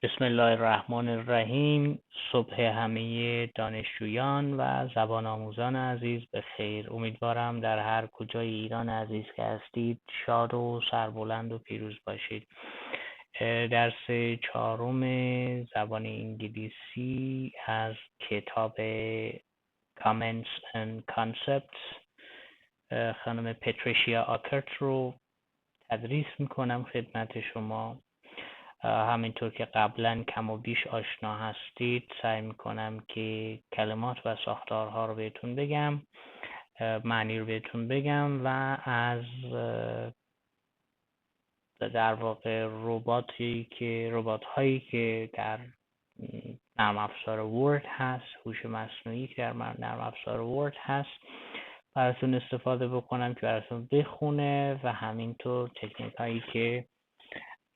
بسم الله الرحمن الرحیم. صبح همه دانشجویان و زبان آموزان عزیز به خیر. امیدوارم در هر کجای ایران عزیز که هستید شاد و سربلند و پیروز باشید. درس چهارم زبان انگلیسی از کتاب Comments and Concepts خانم پتریشیا آکرت رو تدریس میکنم خدمت شما. همینطور که قبلا کم و بیش آشنا هستید سعی میکنم که کلمات و ساختارها رو بهتون بگم، معنی رو بهتون بگم و از در واقع ربات هایی که در نرم افزار ورد هست، هوش مصنوعی که در نرم افزار ورد هست براتون استفاده بکنم که براتون بخونه و همینطور تکنیک هایی که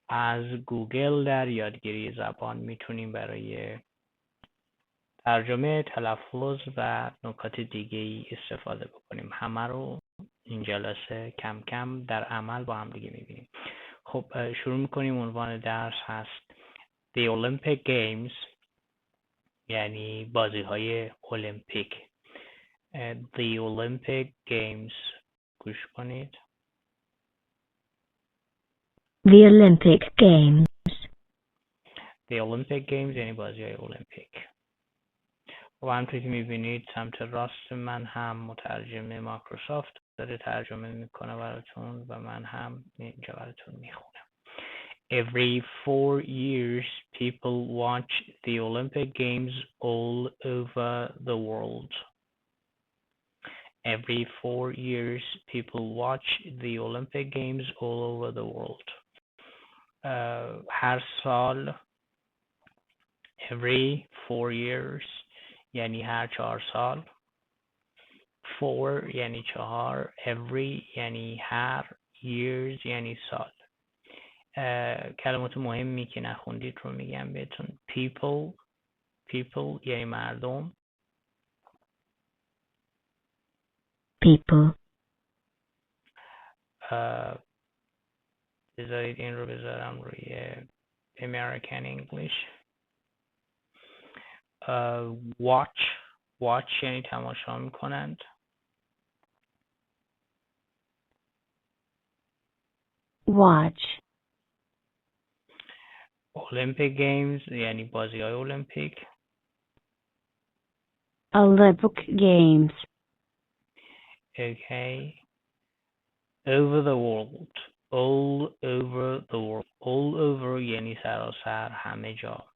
از گوگل در یادگیری زبان میتونیم برای ترجمه، تلفظ و نکات دیگه ای استفاده بکنیم. همه رو این جلسه کم کم در عمل با هم دیگه میبینیم. خب شروع میکنیم. عنوان درس هست The Olympic Games، یعنی بازی های المپیک. The Olympic Games، گوش کنید. The Olympic Games. The Olympic Games یعنی بازی های المپیک. و همونطور که میبینید سمت راست من هم مترجم مایکروسافت داره ترجمه میکنه براتون و من هم اینجا براتون میخونم. Every 4 years people watch the Olympic Games all over the world. Every 4 years people watch the Olympic Games all over the world. هر سال every 4 years یعنی هر 4 سال. 4 یعنی 4، every یعنی هر، years یعنی سال. کلمات مهمی که نخوندید رو میگم بهتون. people یعنی مردم. People. بذارید این رو بذارم روی American English. watch یعنی تماشا میکنند. Watch. Olympic Games یعنی بازی های المپیک. Olympic Games. Okay. Over the world. All over the world. All over یعنی سراسر، همه جا.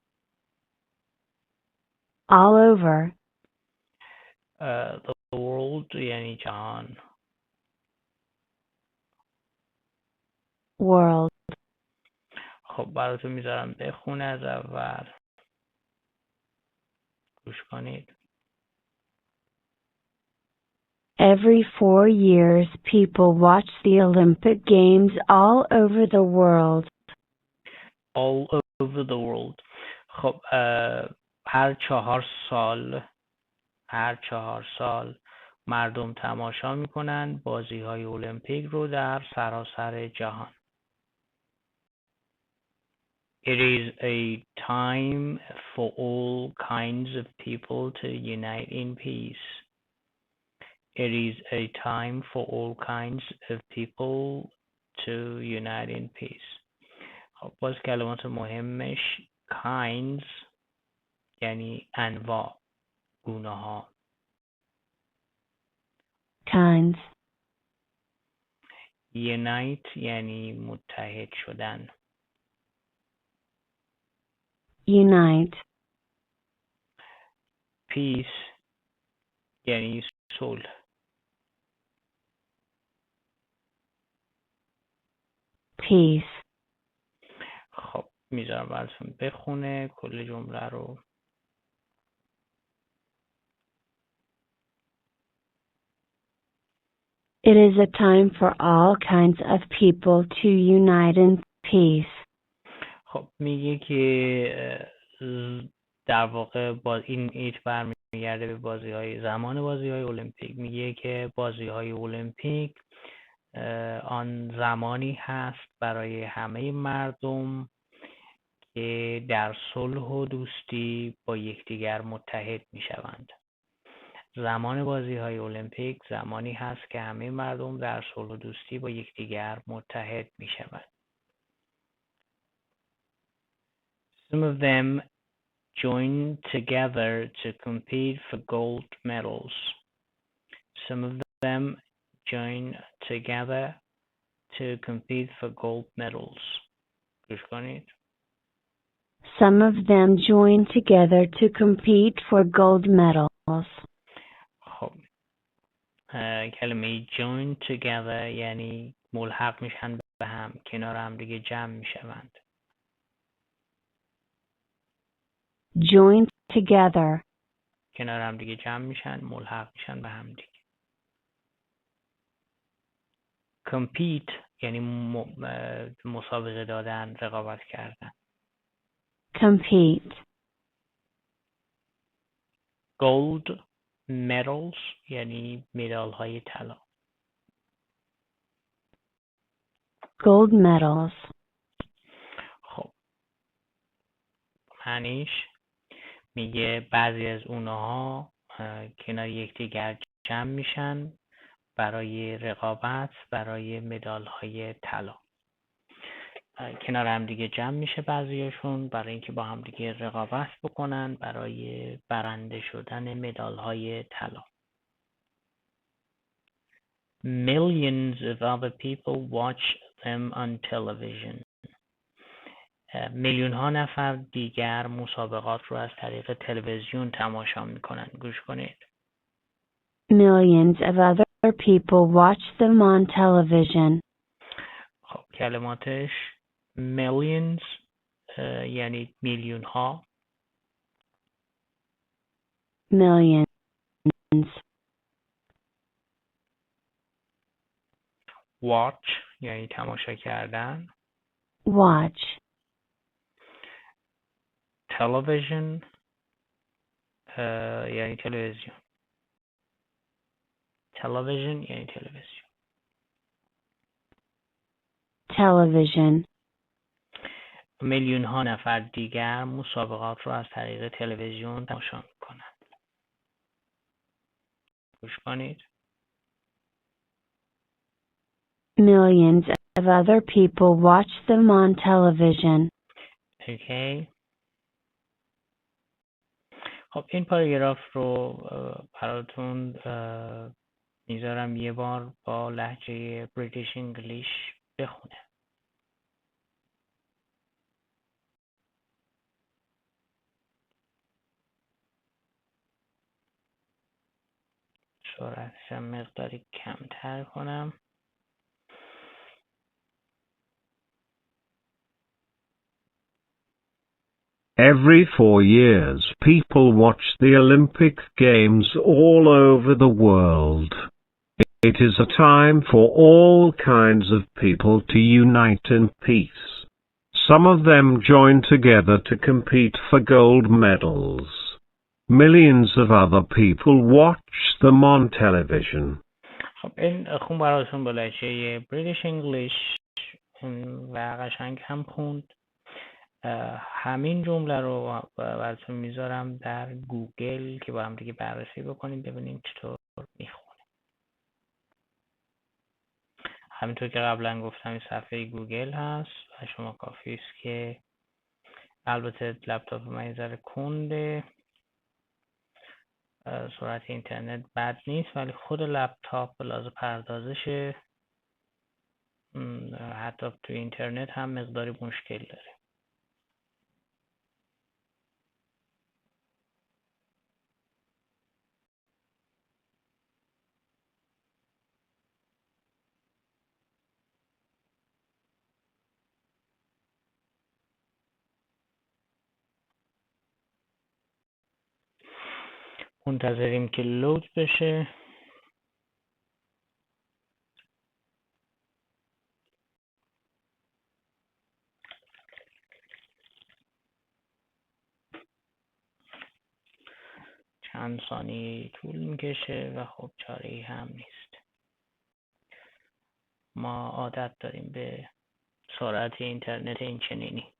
All over. The world یعنی جهان. World. خب براتون میذارم بخونه از اول. گوش کنید. Every 4 years people watch the Olympic Games all over the world. All over the world. خب هر 4 سال مردم تماشا میکنن بازی های المپیک رو در سراسر جهان. It is a time for all kinds of people to unite in peace. It is a time for all kinds of people to unite in peace. خب باز کلمات مهمش kinds یعنی انواع، گونه ها. Kinds. unite یعنی متحد شدن. Unite. peace یعنی صلح. Peace. خب میذارم براتون بخونه کل جمله رو. It is a time for all kinds of people to unite in peace. خب میگه که در واقع با این ایت برمیگرده به زمان بازی های المپیک. میگه که بازی های المپیک آن زمانی هست برای همه مردم که در صلح و دوستی با یکدیگر متحد می شوند. زمان بازی‌های المپیک زمانی هست که همه مردم در صلح و دوستی با یکدیگر متحد می شوند. Some of them join together to compete for gold medals. Some of them join together to compete for gold medals. گوش کنید. Some of them join together to compete for gold medals. خب کلمه join together یعنی ملحق میشن به هم، کنار هم دیگه جمع میشوند. Join together. کنار هم دیگه جمع میشن، ملحق میشن به هم دیگه. compete یعنی مسابقه دادن، رقابت کردن. Compete. gold medals یعنی مدال های طلا. Gold medals. خب معنیش میگه بعضی از اونها کنار یکدیگر جمع میشن برای رقابت، برای مدال های طلا. کنار هم دیگه جمع میشه بعضیاشون برای اینکه با هم دیگه رقابت بکنن برای برنده شدن مدال های طلا. Millions of other people watch them on television. میلیون ها نفر دیگر مسابقات رو از طریق تلویزیون تماشا میکنن. گوش کنید. Millions of other people watch them on television. خب کلماتش millions یعنی میلیون ها. Millions. watch یعنی تماشا کردن. Watch. television یعنی تلویزیون. television یعنی تلویزیون. Television. میلیون ها نفر دیگر مسابقات رو از طریق تلویزیون تماشا میکنن. گوش کنید. Millions of other people watch them on television. اوکی. خب این پاراگراف رو براتون میذارم یه بار با لهجه بریتیش انگلیش بخونه. سرعتشم مقداری کمتر کنم. Every 4 years, people watch the Olympic Games all over the world. It is a time for all kinds of people to unite in peace. Some of them join together to compete for gold medals. Millions of other people watch them on television. خب این خون براتون با لهجه بریتیش انگلیش و قشنگ هم خوند. همین جمله رو براتون میذارم در گوگل که با هم دیگه بررسی بکنیم ببینیم چطور میخونه. همینطور که قبلا گفتم این صفحه گوگل هست و شما کافی است که البته لپتاپ من یه ذره کنده، سرعت اینترنت بد نیست ولی خود لپتاپ به لحاظ پردازش حتی تو اینترنت هم مقداری مشکل داره. منتظریم که لود بشه. چند ثانیه طول میکشه و خب چاره‌ای هم نیست. ما عادت داریم به سرعت اینترنت این چنینی.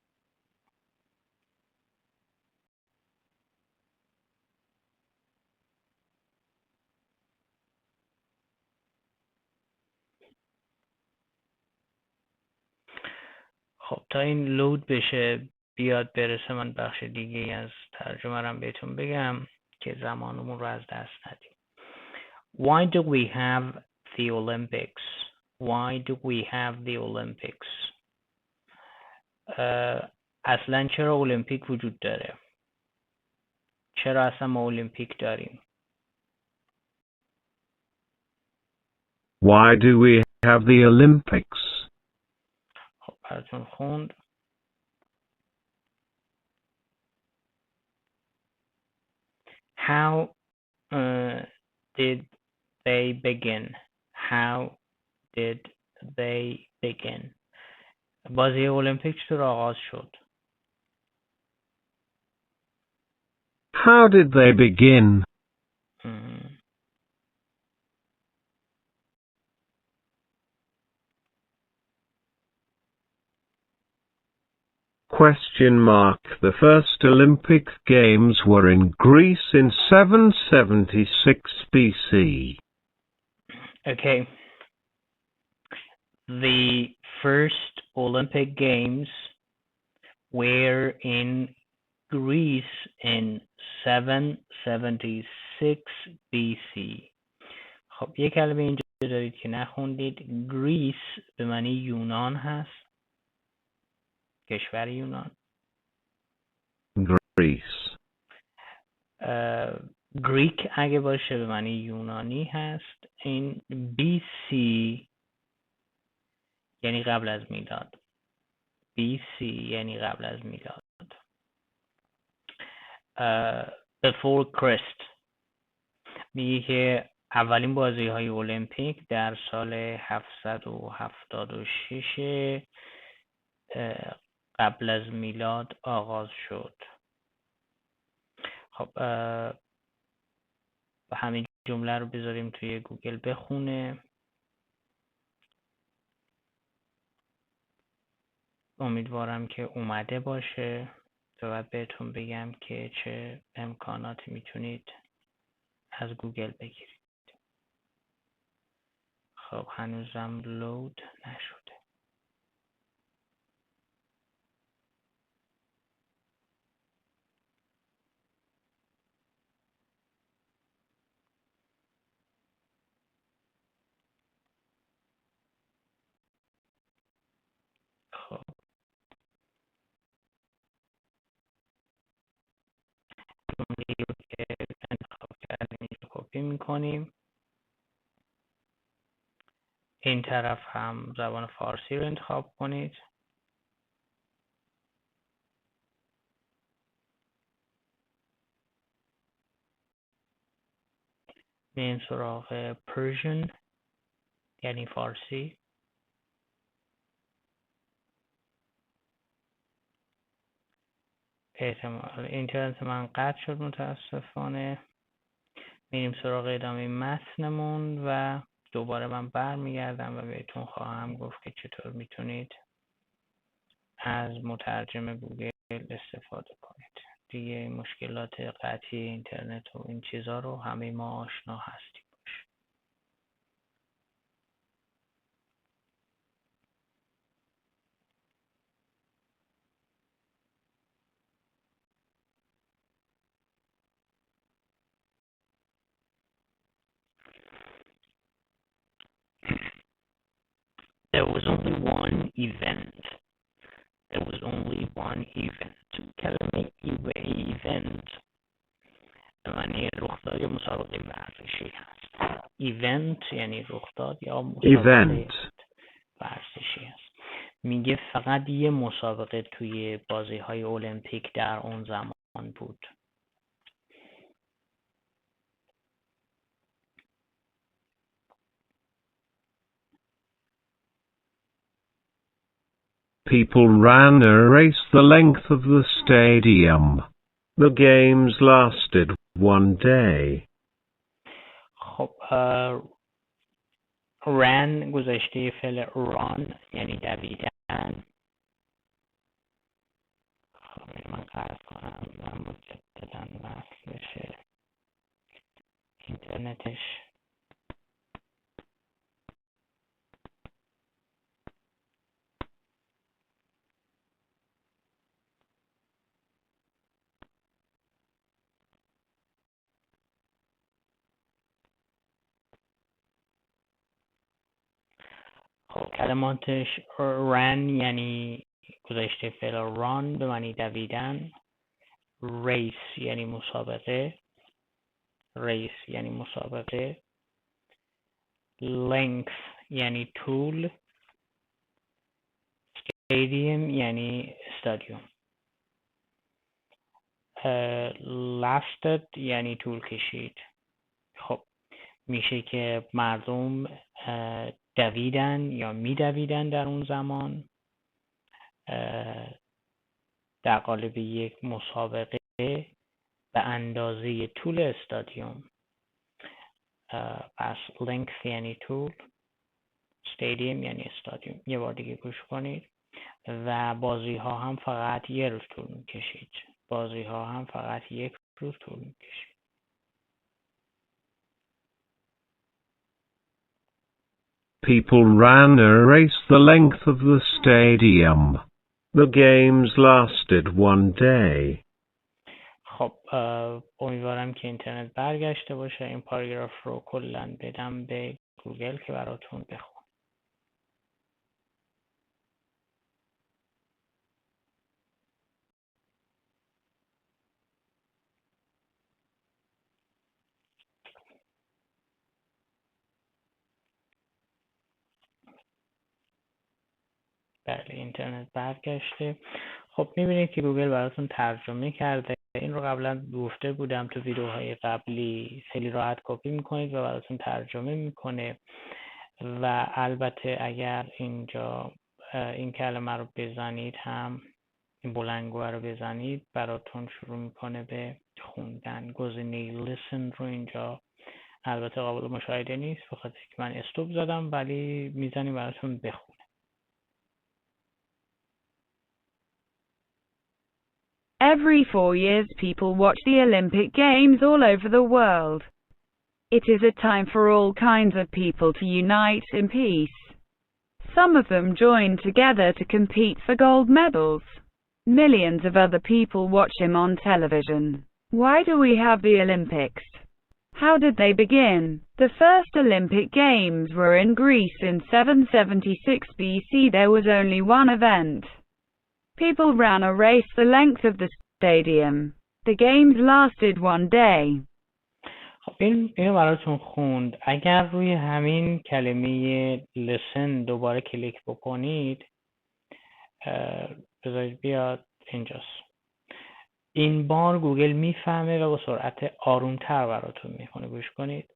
تا این لود بشه بیاد برسه من بخش دیگه از ترجمه رو بهتون بگم که زمانمون رو از دست ندیم. Why do we have the Olympics? Why do we have the Olympics? اصلا چرا المپیک وجود داره؟ چرا اصلا ما المپیک داریم؟ Why do we have the Olympics? خب براتون خوند. How did they begin? How did they begin? بازی المپیک چطور آغاز شد؟ How did they begin? Question mark. The first Olympic Games were in Greece in 776 BC. Okay. The first Olympic Games were in Greece in 776 BC. خب یه کلمه اینجا دارید که نخوندید. گریس به معنی یونان هست. کشور یونان. Greece. گریک اگه باشه به معنی یونانی هست. این BC یعنی قبل از میلاد. BC یعنی قبل از میلاد. Before Christ میگه که اولین بازی های المپیک در سال 776 قبل از میلاد آغاز شد. خب همین جمله رو بذاریم توی گوگل بخونه. امیدوارم که اومده باشه تا بعد بهتون بگم که چه امکاناتی میتونید از گوگل بگیرید. خب هنوزم لود نشده. خب جمله‌ای رو که انتخاب کردیم اینجا کپی میکنیم. این طرف هم زبان فارسی رو انتخاب کنید. میریم سراغ پرژن یعنی فارسی. احتمال اینترنت من قطع شد متاسفانه. میریم سراغ ادامه متنمون و دوباره من برمیگردم و بهتون خواهم گفت که چطور میتونید از مترجم گوگل استفاده کنید. دیگه مشکلات قطعی اینترنت و این چیزا رو همه ما آشنا هستیم. There was only one event. There was only one event. کلمه event به معنی رخداد یا مسابقه ورزشی هست. Event یعنی رخداد یا مسابقه ورزشی هست. میگه فقط یه مسابقه توی بازی‌های المپیک در اون زمان بود. People ran a race the length of the stadium. The games lasted one day. خب ran گذشته فعل run یعنی دویدن. خب من قرض کنم و مجدداً وصل بشه اینترنتش. خب کلماتش ran یعنی گذشته فعل run به معنی دویدن، race یعنی مسابقه، length یعنی طول، stadium یعنی استادیوم، lasted یعنی طول کشید. خب میشه که مردم دویدن یا میدویدن در اون زمان در قالب یک مسابقه به اندازه طول استادیوم. پس length یعنی طول، stadium یعنی استادیوم. یه بار دیگه گوش کنید. و بازی ها هم فقط یک روز طول میکشید. People ran a race the length of the stadium. The games lasted one day. خب امیدوارم که اینترنت برگشته باشه. این پاراگراف رو کلاً بدم به گوگل که براتون بخونه. بله اینترنت برگشته. خب میبینید که گوگل براتون ترجمه کرده. این رو قبلا گفته بودم تو ویدیوهای قبلی. خیلی راحت کپی میکنید و براتون ترجمه میکنه. و البته اگر اینجا این کلمه رو بزنید هم، این بلندگوه رو بزنید، براتون شروع میکنه به خوندن. گزینه listen رو اینجا البته قابل مشاهده نیست بخاطر که من استوب زدم، ولی میزنیم براتون بخونه. Every 4 years people watch the Olympic Games all over the world. It is a time for all kinds of people to unite in peace. Some of them join together to compete for gold medals. Millions of other people watch him on television. Why do we have the Olympics? How did they begin? The first Olympic Games were in Greece in 776 BC. There was only one event. People ran a race the length of the stadium. The games lasted one day. خب اینو براتون خوند. اگر روی همین کلمه listen دوباره کلیک بکنید، بذارید بیاد اینجاست. این بار گوگل میفهمه و با سرعت آرومتر براتون میخونه. گوش کنید.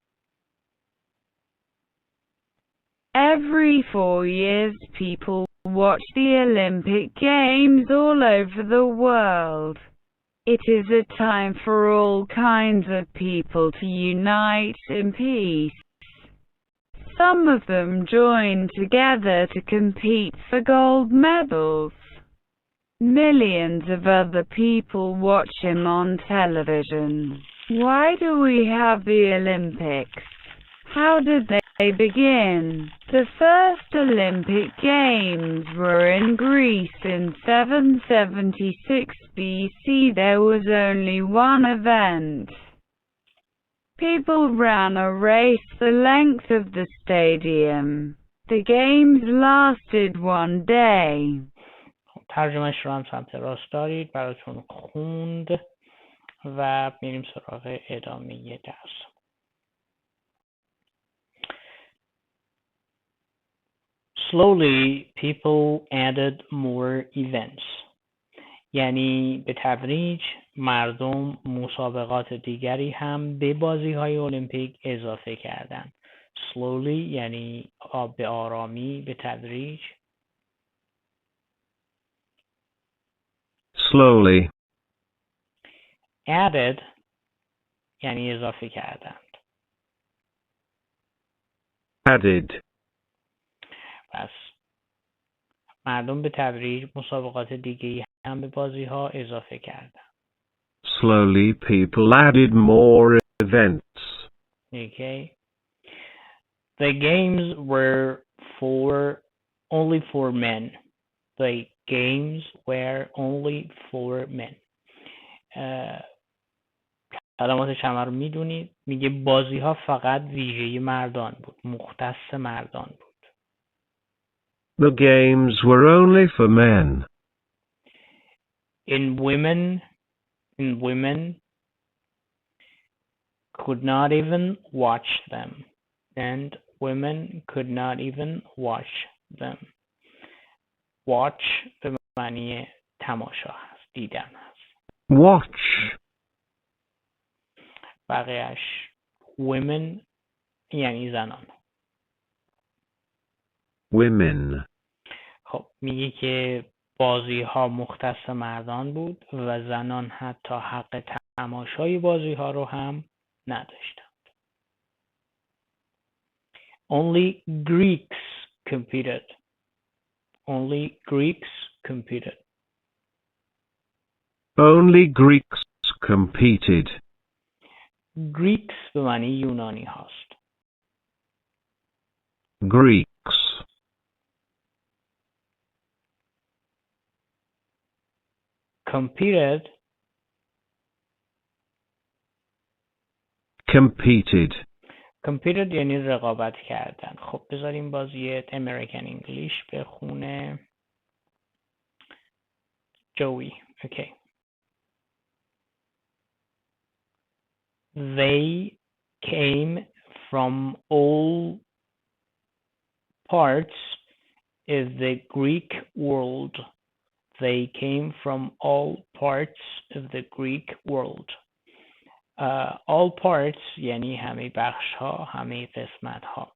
Every 4 years people watch the Olympic Games all over the world. It is a time for all kinds of people to unite in peace. Some of them join together to compete for gold medals. Millions of other people watch him on television. Why do we have the Olympics? How did they begin? The first Olympic Games were in Greece in 776 BC. There was only one event. People ran a race the length of the stadium. The games lasted one day. ترجمهش رو هم سمت راست دارید. براتون خوند و میریم سراغ ادامه درس. Slowly, people added more events. یعنی به تدریج مردم مسابقات دیگری هم به بازی‌های المپیک اضافه کردند. Slowly یعنی به آرامی، به تدریج. Slowly. Added یعنی اضافه کردند. Added. پس مردم به تدریج مسابقات دیگری هم به بازی‌ها اضافه کردند. Slowly people added more events. Okay. The games were only for men. The games were only for men. کلمات چمه رو میدونید. میگه بازی ها فقط ویژه مردان بود. مختص مردان بود. The games were only for men. And women could not even watch them. And women could not even watch them. Watch به معنی تماشا هست، دیدن هست. Watch. بقیهش women یعنی زنان. Women. خب میگه که بازی ها مختص مردان بود و زنان حتی حق تماشای بازی ها رو هم نداشتند. Only Greeks competed. Only Greeks competed. Only Greeks competed. Greeks به معنی یونانی هاست. Greeks. Competed Competed. competed یعنی رقابت کردن. خب بذاریم بازی American English بخونه جوی. Okay. They came from all parts of the Greek world. They came from all parts of the Greek world. All parts یعنی همه بخش ها، همه قسمت ها.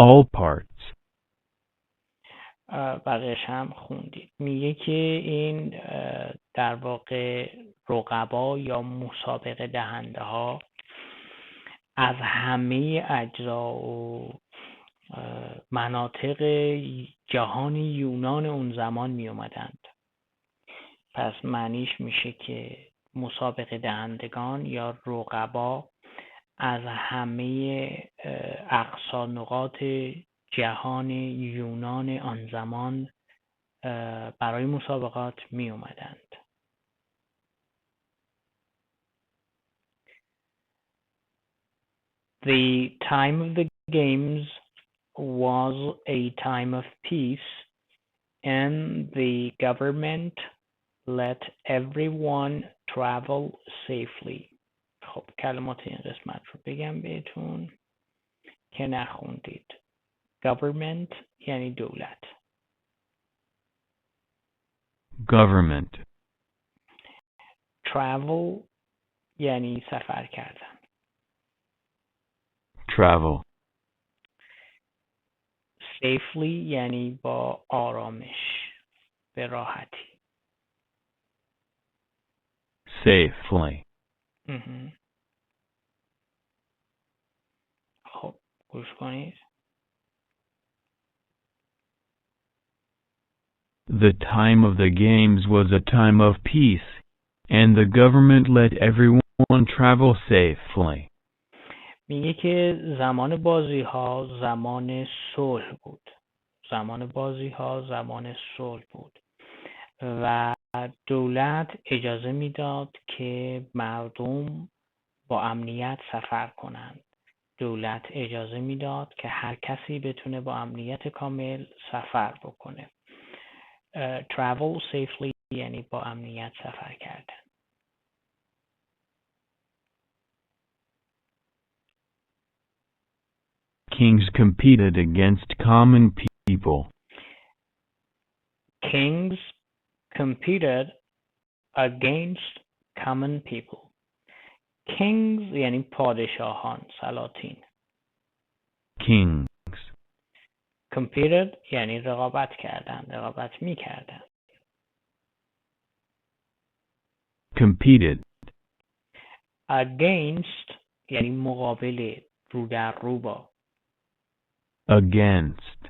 All parts. بقیش هم خوندید. میگه که این در واقع رقبا یا مسابقه دهنده ها از همه اجزا و مناطق جهان یونان اون زمان می اومدند. پس معنیش میشه که مسابقه دهندگان یا رقبا از همه اقصا نقاط جهان یونان آن زمان برای مسابقات می اومدند. The time of the games was a time of peace and the government let everyone travel safely. خب کلمات این قسمت رو بگم بهتون که نخوندید. Government یعنی دولت. Government. Travel یعنی سفر کردن. Travel. Safely یعنی با آرامش، به راحتی. Safely. خب گوش کنید. The time of the games was a time of peace, and the government let everyone travel safely. میگه که زمان بازی ها زمان صلح بود. زمان بازی ها زمان صلح بود و دولت اجازه میداد که مردم با امنیت سفر کنند. دولت اجازه میداد که هر کسی بتونه با امنیت کامل سفر بکنه. Travel safely یعنی با امنیت سفر کردن. Kings competed against common people. Kings competed against common people. Kings یعنی پادشاهان، سلاطین. Kings. Competed یعنی رقابت کردن، رقابت می کردن. Competed. Against یعنی مقابل، رو در رو با. Against.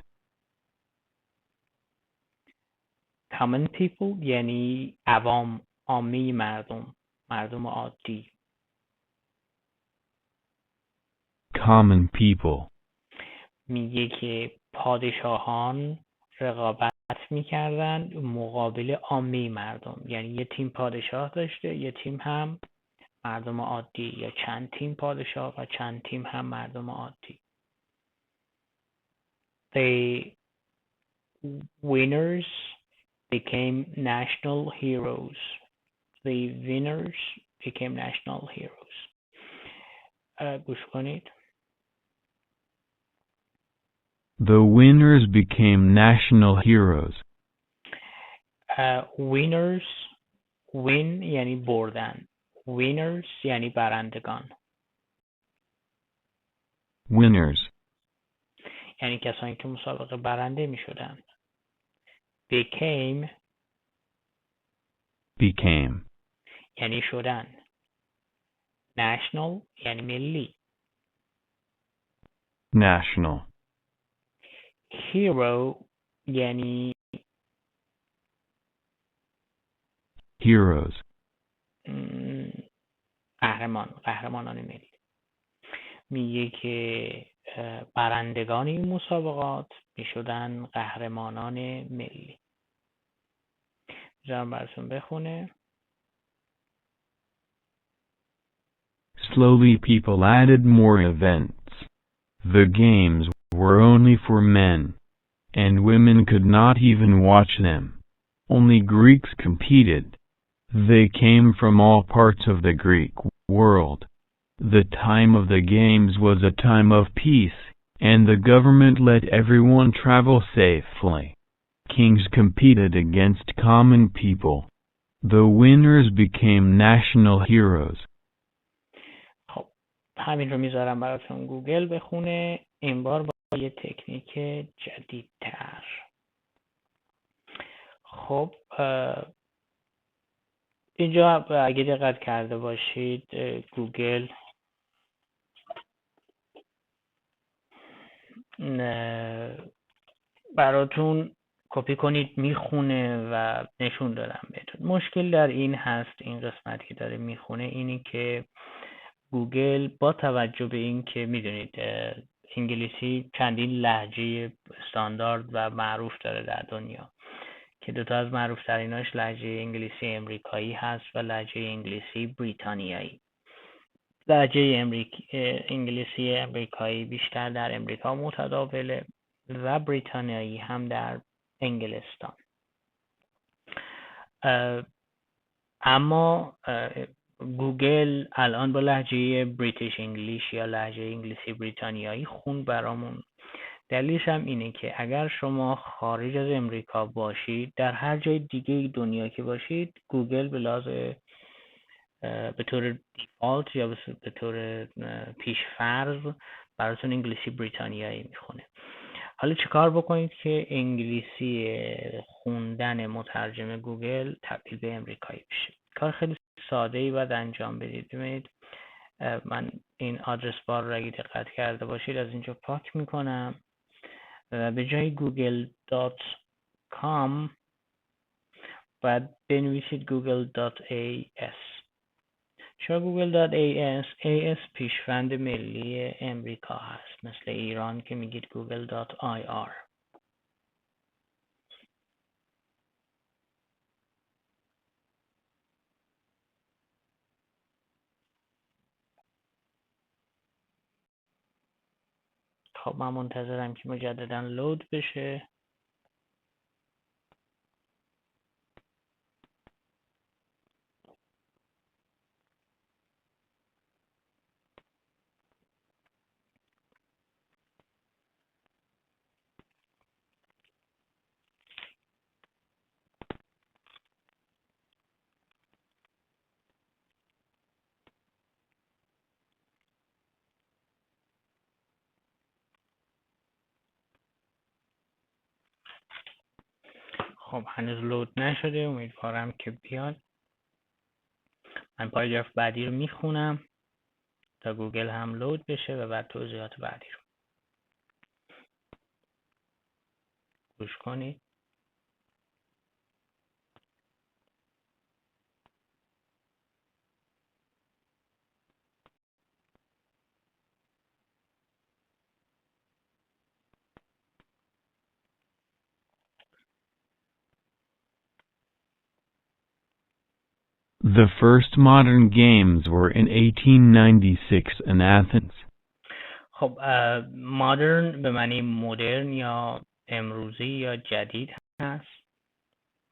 Common people یعنی عوام، عامه مردم، مردم عادی. Common people. میگه که پادشاهان رقابت میکردن مقابل عامه مردم، یعنی یه تیم پادشاه داشته، یه تیم هم مردم عادی یا چند تیم پادشاه و چند تیم هم مردم عادی. The winners became national heroes. The winners became national heroes. گوش کنید. The winners became national heroes. Winners, win یعنی بردن. Winners یعنی برندگان. Winners. یعنی کسانی که مسابقه برنده می شدن. Became یعنی شدن. National یعنی ملی. National. Hero یعنی Heroes. قهرمانان ملی. میگه که برندگان این مسابقات میشدن قهرمانان ملی. بذارم براتون بخونه. Slowly people added more events. The games were only for men, and women could not even watch them. Only Greeks competed. They came from all parts of the Greek world. The time of the games was a time of peace, and the government let everyone travel safely. Kings competed against common people. The winners became national heroes. خب همین رو میذارم براتون گوگل بخونه، این بار با یه تکنیک جدیدتر. خب اینجا اگه دقت کرده باشید گوگل براتون کپی کنید میخونه و نشون دادم بهتون. مشکل در این هست، این قسمت که داره میخونه اینی که گوگل با توجه به این که میدونید انگلیسی چندین لهجه استاندارد و معروف داره در دنیا که دوتا از معروف تریناش لهجه انگلیسی امریکایی هست و لهجه انگلیسی بریتانیایی. لهجه انگلیسی امریکایی بیشتر در امریکا متداوله و بریتانیایی هم در انگلستان. اما گوگل الان با لهجه بریتیش انگلیش یا لهجه انگلیسی بریتانیایی خون برامون. دلیلش هم اینه که اگر شما خارج از امریکا باشید، در هر جای دیگه دنیا که باشید، گوگل به لحاظ به طور دیفالت یا به طور پیشفرض براتون انگلیسی بریتانیایی میخونه. حالا چیکار بکنید که انگلیسی خوندن مترجم گوگل تبدیل به امریکایی بشه؟ کار خیلی ساده ای باید انجام بدید. ببینید من این آدرس بار رو اگه دقت کرده باشید از اینجا پاک میکنم و به جای google.com باید بنویسید google.as. چرا google.as پیشوند ملی امریکا هست، مثل ایران که میگید google.ir. خب من منتظرم که مجددا لود بشه. خب هنوز لود نشده، امیدوارم که بیاد. من پاراگراف بعدی رو میخونم تا گوگل هم لود بشه و بعد توضیحات بعدی رو گوش کنید. The first modern games were in 1896 in Athens. خب مادرن به معنی مدرن یا امروزی یا جدید هست.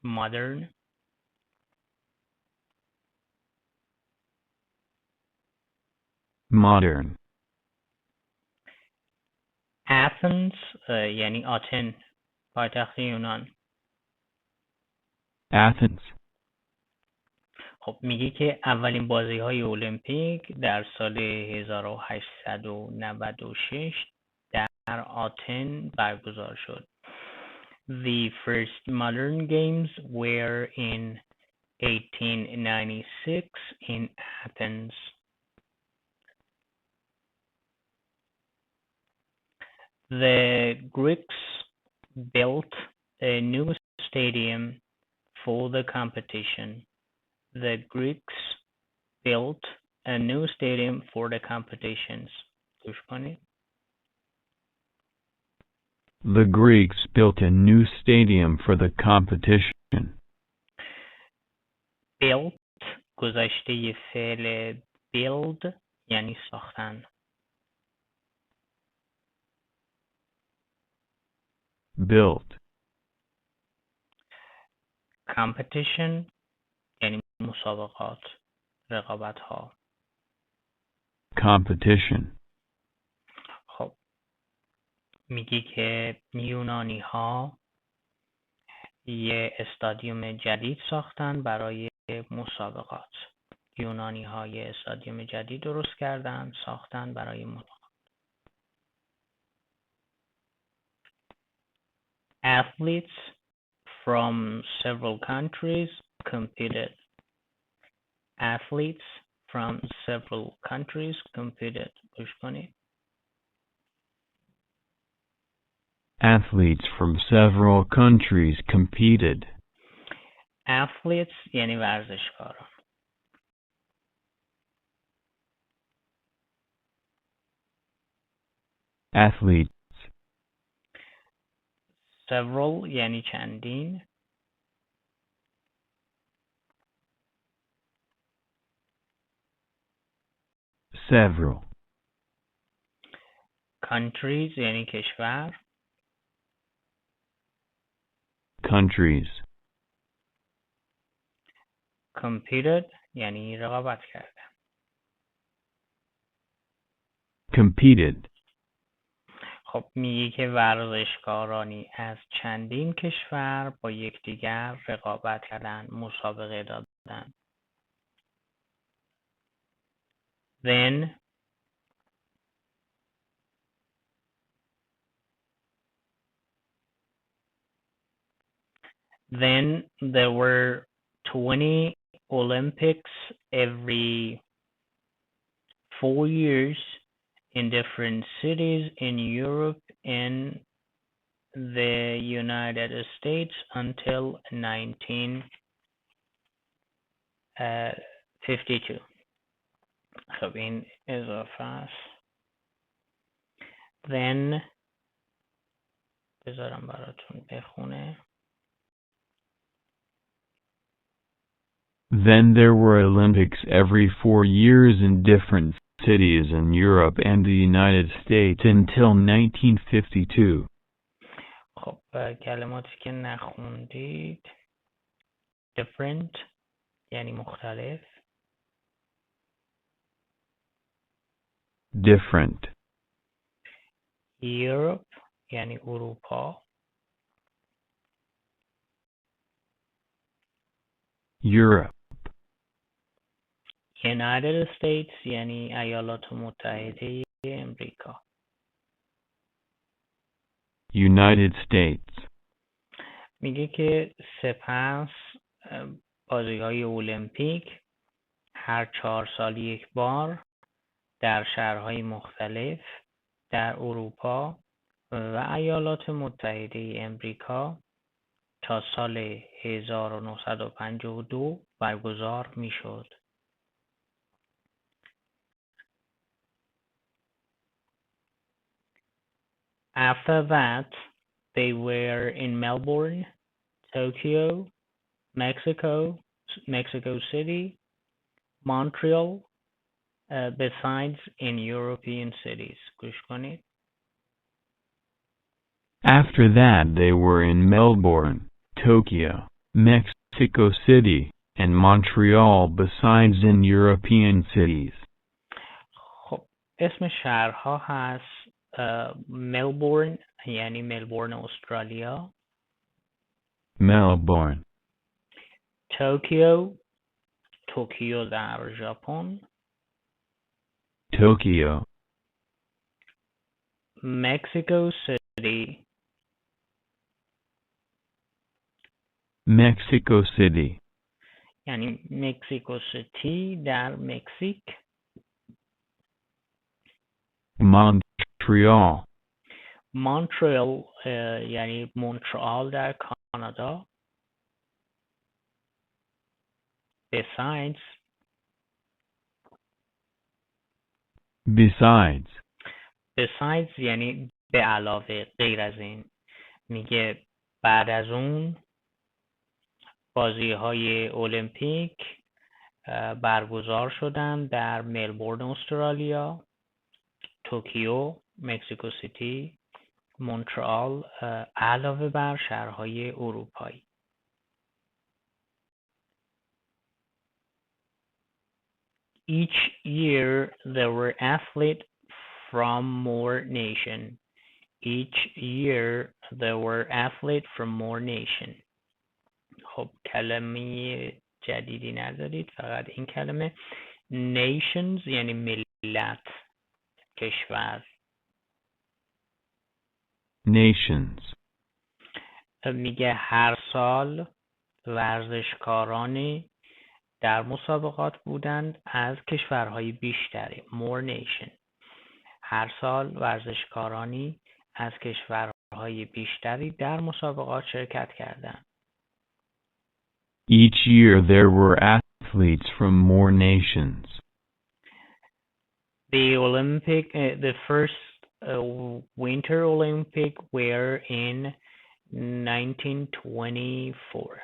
مادرن. Modern. Athens یعنی آتن، پایتخت یونان. Athens. خب میگه که اولین بازی‌های المپیک در سال 1896 در آتن برگزار شد. The first modern games were in 1896 in Athens. The Greeks built a new stadium for the competition. The Greeks built a new stadium for the competitions. گوش کنید. The Greeks built a new stadium for the competition. Built گذشته فعل build یعنی ساختن. Built. Competition یعنی مسابقات، رقابت ها. Competition. خب میگی که یونانی ها یه استادیوم جدید ساختن برای مسابقات. یونانی ها یه استادیوم جدید درست کردن، ساختن برای مسابقات. Athletes from several countries competed. Athletes from several countries competed. گوش کنید. Athletes from several countries competed. Athletes یعنی ورزشکاران. Athletes. Several یعنی چندین. Several. Countries یعنی کشور. Countries. Competed یعنی رقابت کردن. Competed. خب میگه که ورزشکارانی از چندین کشور با یکدیگر رقابت کردن، مسابقه دادن. Then there were 20 Olympics every 4 years in different cities in Europe and the United States until 1952. خب این اضافه است. Then بذارم براتون بخونه. Then there were Olympics every 4 years in different cities in Europe and the United States until 1952. خب کلماتی که نخوندید. Different یعنی مختلف. Different. Europe یعنی اروپا. Europe. United States یعنی ایالات متحده امریکا. United States. میگه که سپس بازی‌های المپیک هر 4 سال یک بار در شهرهای مختلف در اروپا و ایالات متحده امریکا تا سال 1952 برگزار میشد. After that, they were in Melbourne, Tokyo, Mexico City, Montreal, besides in European cities. گوش کنید. After that they were in Melbourne, Tokyo, Mexico City, and Montreal besides in European cities. خب اسم شهرها هست ملبورن یعنی ملبورن استرالیا، Melbourne, توکیو در ژاپن، Tokyo, مکزیکو سیتی، Mexico City, یعنی مکزیکو سیتی در مکزیک، Montreal, مونترال یعنی مونترال در کانادا، besides یعنی به علاوه، غیر از این. میگه بعد از اون بازی‌های المپیک برگزار شدن در ملبورن استرالیا، توکیو، مکزیکو سیتی، مونترال علاوه بر شهرهای اروپایی. Each year there were athletes from more nations. خب کلمه جدیدی ندارید، فقط این کلمه nations یعنی ملت، کشور. nations, میگه هر سال ورزشکارانی در مسابقات بودند از کشورهای بیشتری. more nation. هر سال ورزشکارانی از کشورهای بیشتری در مسابقات شرکت کردند. Each year there were athletes from more nations. The first Winter Olympic were in 1924.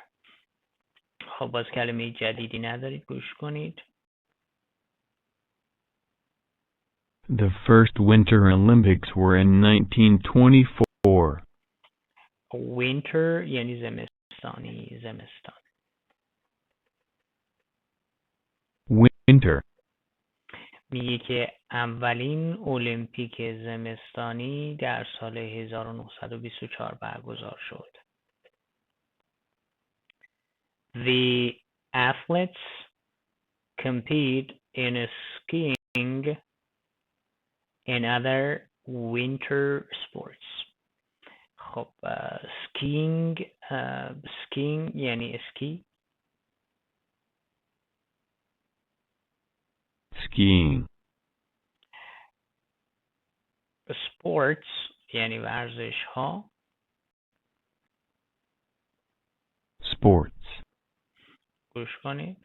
خب باز کلمه جدیدی ندارید، گوش کنید. The first Winter Olympics were in 1924. Winter یعنی زمستان. Winter. میگه که اولین المپیک زمستانی در سال 1924 برگزار شد. The athletes compete in skiing and other winter sports. خب skiing یعنی اسکی. Skiing. Sports یعنی ورزش ها. Sports. گوش کنید.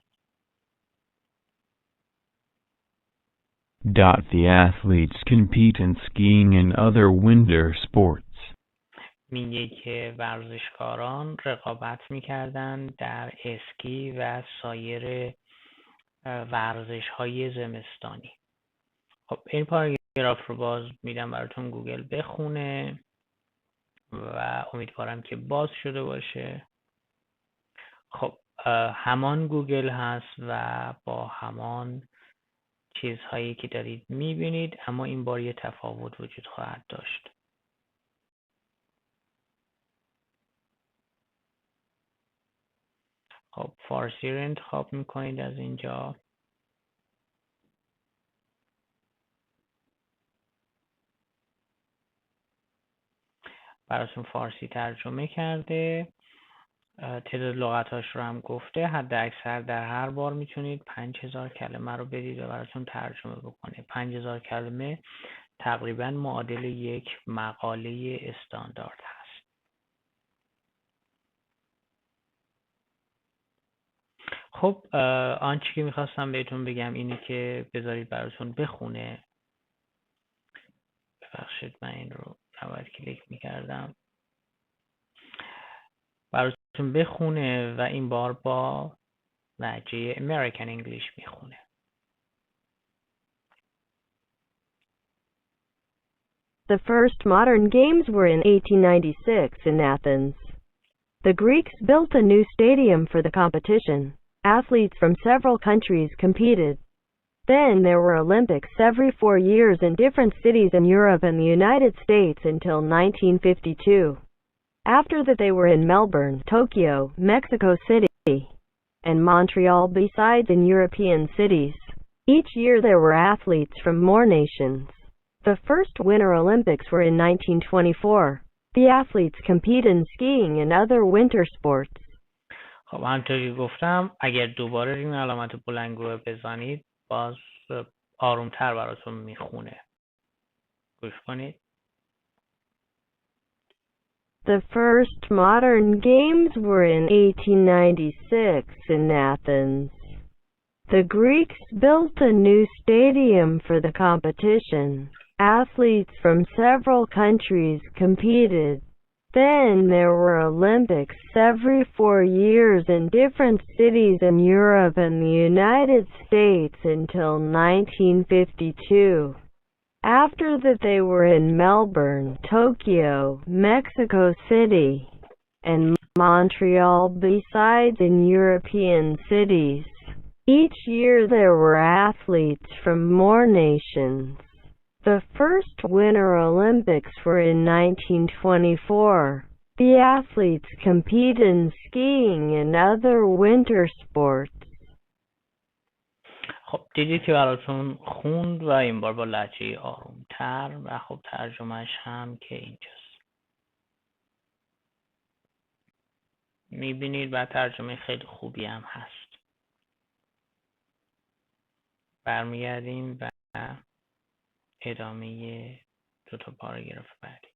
The athletes compete in skiing and other winter sports. میگه که ورزشکاران رقابت میکردن در اسکی و سایر ورزش های زمستانی. خب این پاراگراف رو باز میدم براتون گوگل بخونه و امیدوارم که باز شده باشه. خب همان گوگل هست و با همان چیزهایی که دارید میبینید، اما این بار یه تفاوت وجود خواهد داشت. خب فارسی رو انتخاب میکنید از اینجا. براتون فارسی ترجمه کرده. تعداد لغتاش رو هم گفته. حد اکثر در هر بار میتونید 5000 کلمه رو بدید و براتون ترجمه بکنه. 5000 کلمه تقریبا معادل یک مقاله استاندارد هست. خب آنچه که میخواستم بهتون بگم اینه که بذارید براتون بخونه. ببخشید من این رو نباید کلیک میکردم. براتون بخونه و این بار با لهجه امریکن انگلیش میخونه. The first modern games were in 1896 in Athens. The Greeks built a new stadium for the competition. Athletes from several countries competed. Then there were Olympics every 4 years in different cities in Europe and the United States until 1952. After that they were in Melbourne, Tokyo, Mexico City, and Montreal besides in European cities. Each year there were athletes from more nations. The first Winter Olympics were in 1924. The athletes compete in skiing and other winter sports. خب همونطوری گفتم اگر دوباره این علامت بلندگو بزنید باز آرومتر براتون میخونه. گوش کنید. The first modern games were in 1896 in Athens. The Greeks built a new stadium for the competition. Athletes from several countries competed. Then there were Olympics every 4 years in different cities in Europe and the United States until 1952. After that they were in Melbourne, Tokyo, Mexico City, and Montreal besides in European cities. Each year there were athletes from more nations. The first Winter Olympics were in 1924. The athletes compete in skiing and other winter sports. خب دیدید که براتون خوند و این بار با لهجه آرومتر و خب ترجمهش هم که اینجاست. میبینید و ترجمه خیلی خوبی هم هست. برمیگردیم و ادامه دو تا پاراگراف بعدی.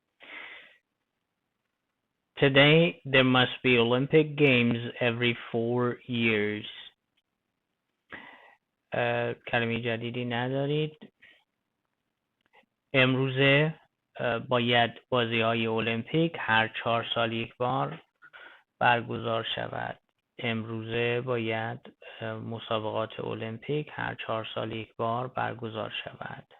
Today there must be Olympic Games every 4 years. کلمه جدیدی ندارید. امروزه باید بازی‌های المپیک هر 4 سال یک بار برگزار شود. امروزه باید مسابقات المپیک هر 4 سال یک بار برگزار شود.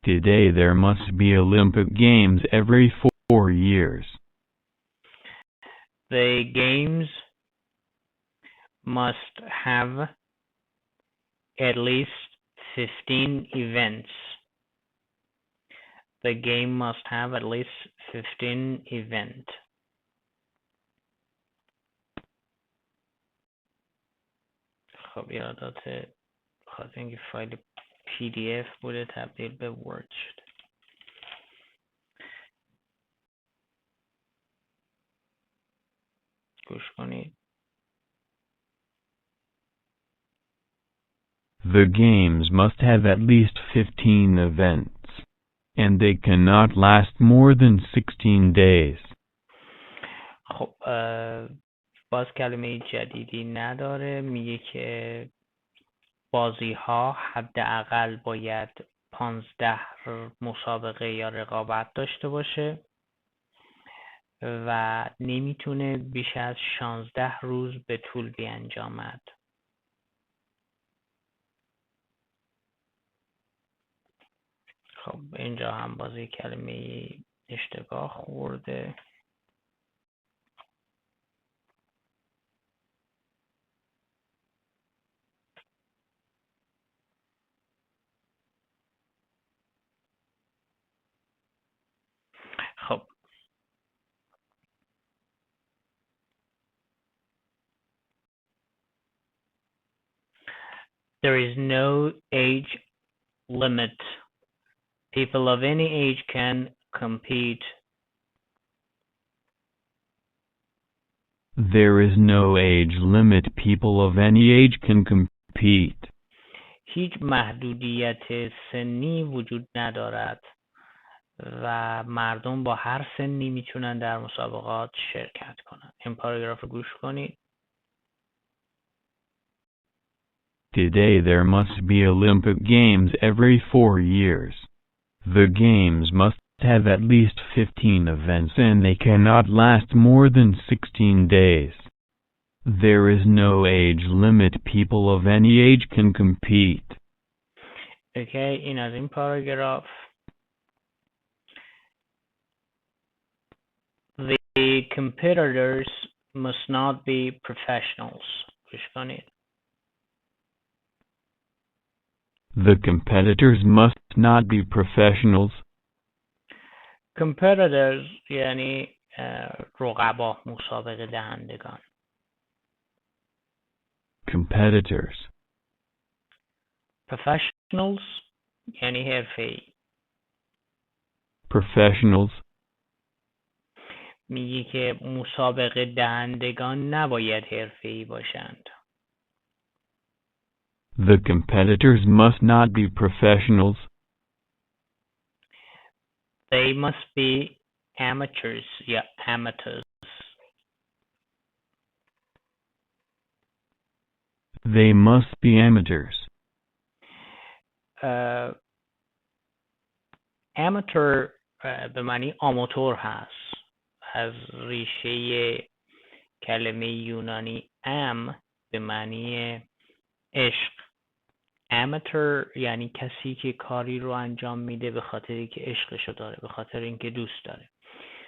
Today there must be Olympic Games every 4 years. The games must have at least 15 events. The game must have at least 15 events. خب یادات خاطر اینکه فایل PDF بوده تبدیل به ورد شد. گوش کنید. The games must have at least 15 events, and they cannot last more than 16 days. خب باز کلمه جدیدی نداره. میگه که بازی ها حداقل باید 15 مسابقه یا رقابت داشته باشه و نمیتونه بیش از 16 روز به طول بیانجامد. خب اینجا هم بازی کلمه اشتباه خورده. خب there is no age limit. People of any age can compete. There is no age limit. People of any age can compete. هیچ محدودیت سنی وجود ندارد و مردم با هر سنی میتونن در مسابقات شرکت کنن. این پاراگراف رو گوش کنید. Today there must be Olympic Games every 4 years. The games must have at least 15 events and they cannot last more than 16 days. There is no age limit. People of any age can compete. اوکی، این از این پاراگراف. The competitors must not be professionals. گوش کنید. The competitors must not be professionals. competitors یعنی رقبا، مسابقه دهندگان. Competitors. professionals یعنی حرفه‌ای. Professionals. میگه که مسابقه دهندگان نباید حرفه‌ای باشند. The competitors must not be professionals. They must be amateurs یا amateurs. They must be amateurs. amateur به معنی آماتور هست، از ریشه کلمه یونانی به معنی عشق. amateur یعنی کسی که کاری رو انجام میده به خاطری که عشقشو داره، به خاطر اینکه دوست داره.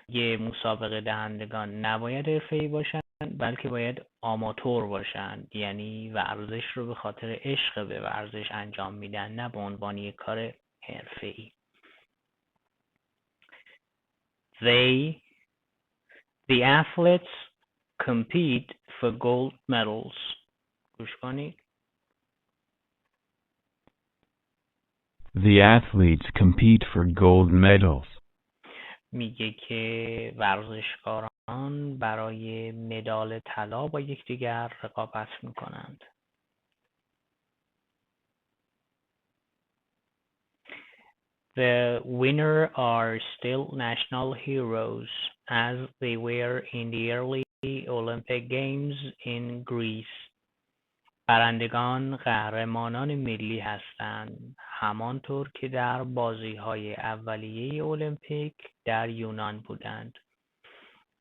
یه مسابقه دهندگان نباید حرفه‌ای باشن، بلکه باید آماتور باشن، یعنی ورزش رو به خاطر عشق به ورزش انجام میدن، نه به عنوان یک کار حرفه‌ای. The athletes compete for gold medals. گوش کنید. The athletes compete for gold medals. میگه که ورزشکاران برای مدال طلا با یکدیگر رقابت میکنند. The winner are still national heroes as they were in the early Olympic Games in Greece. برندگان قهرمانان ملی هستند، همانطور که در بازی‌های اولیه المپیک در یونان بودند.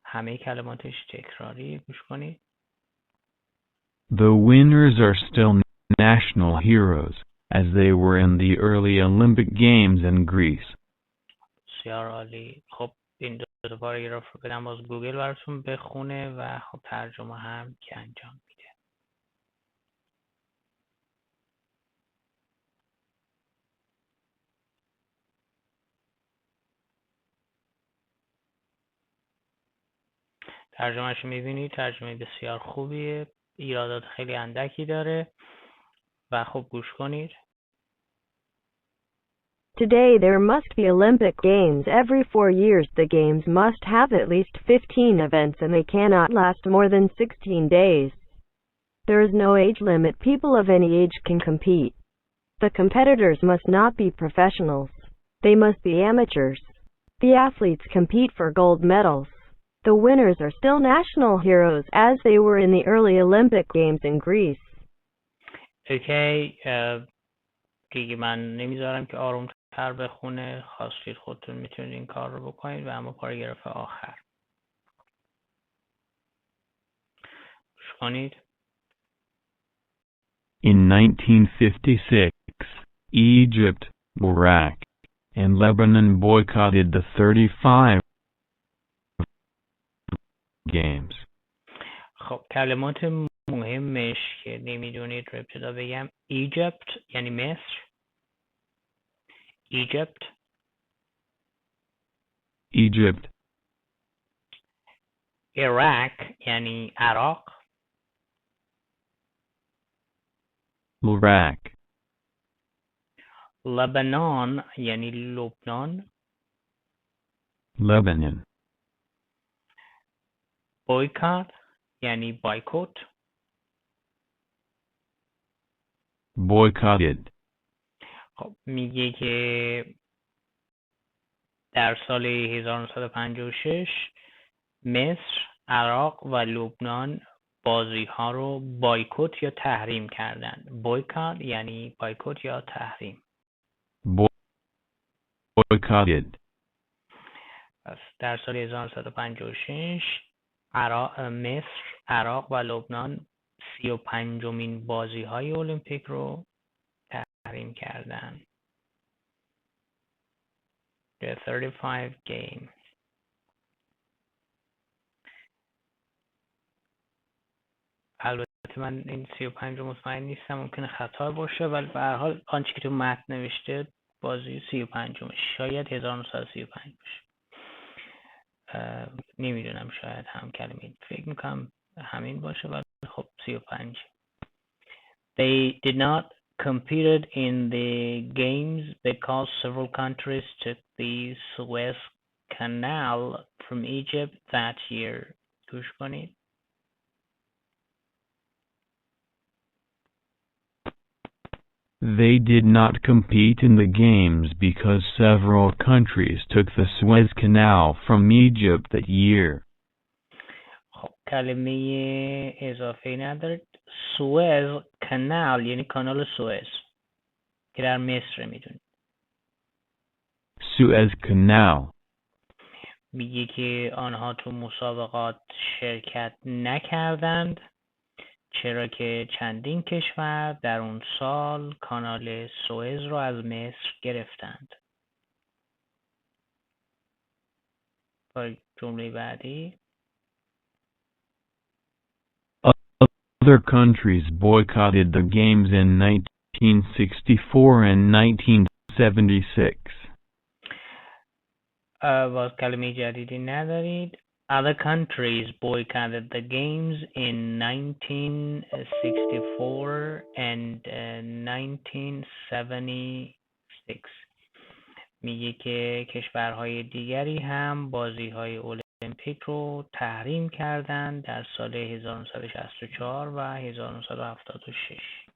همه کلماتش تکراری، گوش کنید. The winners are still national heroes as they were in the early Olympic Games in Greece. بسیار عالی. خب این دو پاراگراف رو بدم باز گوگل براتون بخونه و خب ترجمه هم که انجام میده. ترجمهش میبینید، ترجمه بسیار خوبیه، ایرادات خیلی اندکی داره و خب گوش کنید. Today there must be Olympic Games every 4 years. The Games must have at least 15 events and they cannot last more than 16 days. There is no age limit. People of any age can compete. The competitors must not be professionals. They must be amateurs. The athletes compete for gold medals. The winners are still national heroes as they were in the early Olympic Games in Greece. اوکی، دیگه من نمیذارم که آرومتر بخونه، خواستید خودتون میتونید این کار رو بکنید و اما پاراگراف آخر گوش کنید. In 1956, Egypt, Iraq, and Lebanon boycotted the 35 Games. خب کلمات مهمش که نمیدونید رو ابتدا بگم. Egypt یعنی مصر. Egypt. Egypt. Iraq یعنی عراق. Iraq. Lebanon یعنی لبنان. Lebanon. Boycott یعنی بایکوت. Boycotted. خب میگه که در سال 1956 مصر، عراق و لبنان بازی ها رو بایکوت یا تحریم کردند. بایکوت یعنی بایکوت یا تحریم. Boycotted. پس در سال 1956 مصر، عراق و لبنان 35مین بازی های المپیک رو تحریم کردن. The 35 game. البته من این 35 رو مطمئن نیستم، ممکنه خطا باشه، ولی به هر حال آنچه که تو متن نوشته بازی 35 شاید 1935 باشه. نمیدونم، شاید هم کلمه فکر میکنم همین باشه، ولی خب 35. They did not competed in the games because several countries took the Suez Canal from Egypt that year. گوش کنید. They did not compete in the games because several countries took the Suez Canal from Egypt that year. خب کلمه اضافه ندارد. سوئز کانال یعنی کانال سوئز که در مصر میدونید. Suez Canal. میگه که آنها تو مسابقات شرکت نکردند چرا که چندین کشور در اون سال کانال سوئز رو از مصر گرفتند. با جمله بعدی. Other countries boycotted the games in 1964 and 1976. باز کلمه جدیدی ندارید. Other countries boycotted the games in 1964 and 1976. میگه که کشورهای دیگری هم بازی‌های المپیک رو تحریم کردند در سال 1964 و 1976.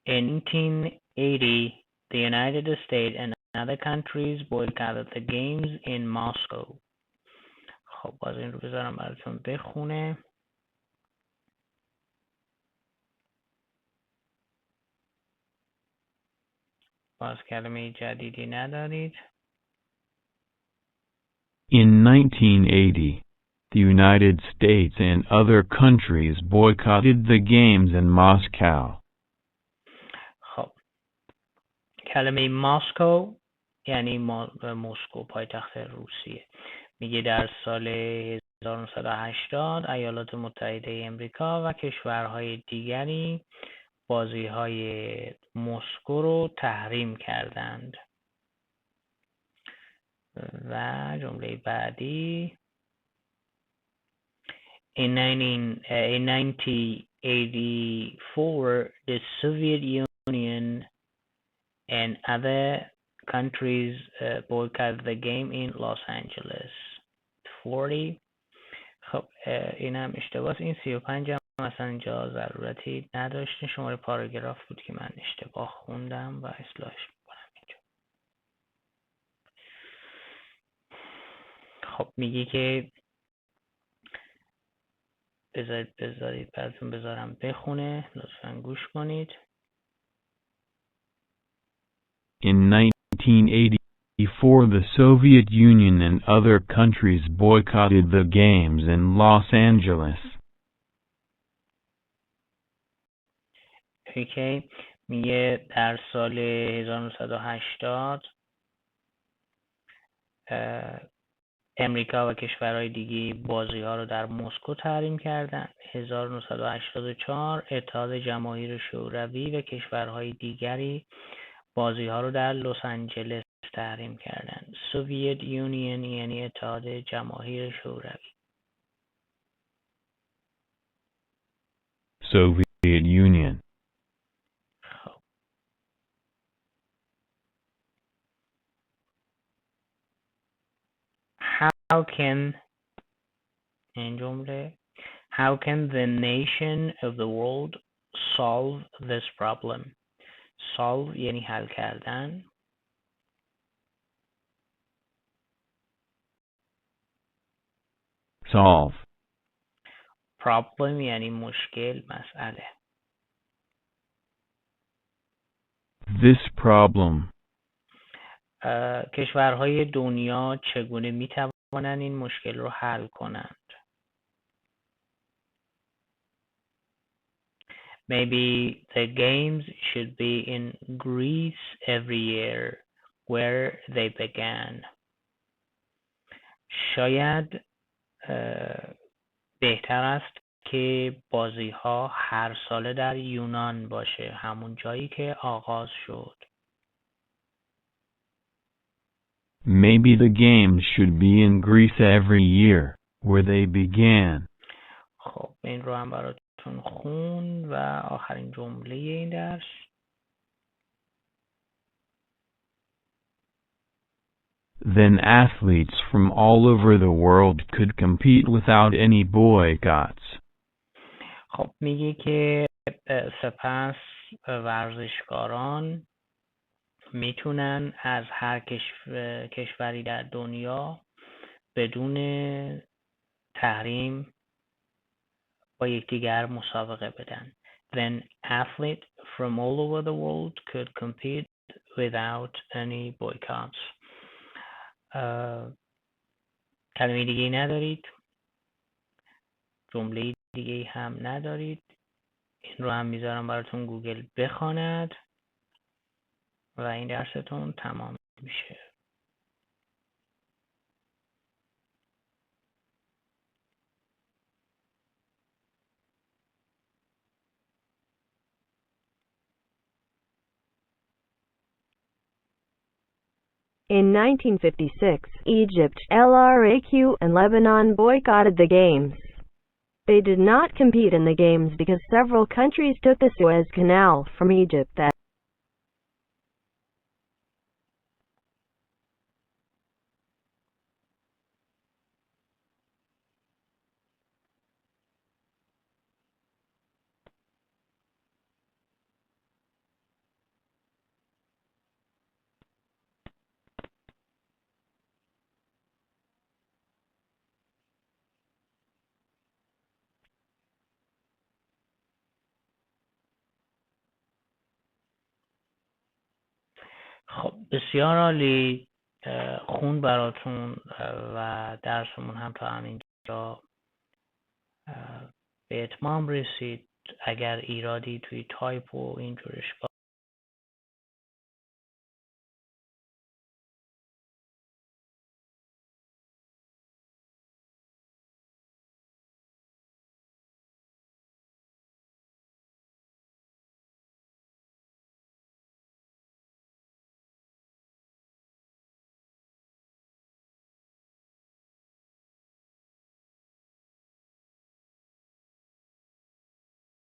In 1980, the United States and other countries boycotted the games in Moscow. خب باز این رو بذارم براتون بخونه. باز کلمه جدیدی ندارید. In 1980, the United States and other countries boycotted the games in Moscow. خب کلمه ماسکو یعنی مسکو، پایتخت روسیه. میگه در سال 1980 ایالات متحده امریکا و کشورهای دیگری بازی‌های مسکو رو تحریم کردند. و جمله بعدی. In 1984, the Soviet Union and other countries boycotted the game in Los Angeles. 40. خب این هم اشتباهه. این 35 هم مثلا اینجا ضرورتی نداشته، شماره پاراگراف بود که من اشتباه خوندم و اصلاحش میکنم اینجا. خب میگه که بذارید براتون بذارم بخونه، لطفاً گوش کنید. In 1984, the Soviet Union and other countries boycotted the games in Los Angeles. اوکی. میگه در سال 1980 امریکا و کشورهای دیگه بازی ها رو در مسکو تحریم کردن. 1984 اتحاد جماهیر شوروی و کشورهای دیگری بازی ها رو در لس آنجلس تحریم کردن. سوویت یونین یعنی اتحاد جماهیر شوروی. Soviet Union. خب. How can این جمله How can the nation of the world solve this problem? Solve یعنی حل کردن. Solve. Problem یعنی مشکل، مسئله. This problem. کشورهای دنیا چگونه می توانند این مشکل رو حل کنند؟ Maybe the games should be in Greece every year where they began. شاید بهتر است که بازی ها هر ساله در یونان باشه، همون جایی که آغاز شد. Maybe the games should be in Greece every year where they began. خب این رو هم براتون خون و آخرین جمله این درس. Then athletes from all over the world could compete without any boycotts. خب میگه که سپس ورزشکاران میتونن از هر کشوری در دنیا بدون تحریم با یکدیگر مسابقه بدن. Then athletes from all over the world could compete without any boycotts. کلمه دیگه ندارید؟ جمله دیگه هم ندارید؟ این رو هم میذارم براتون گوگل بخواند و این درستون تمام میشه. In 1956, Egypt, LRAQ, and Lebanon boycotted the Games. They did not compete in the Games because several countries took the Suez Canal from Egypt that خب بسیار عالی، خون براتون و درسمون هم تا همینجا به اتمام رسید. اگر ایرادی توی تایپ و اینجور اشکال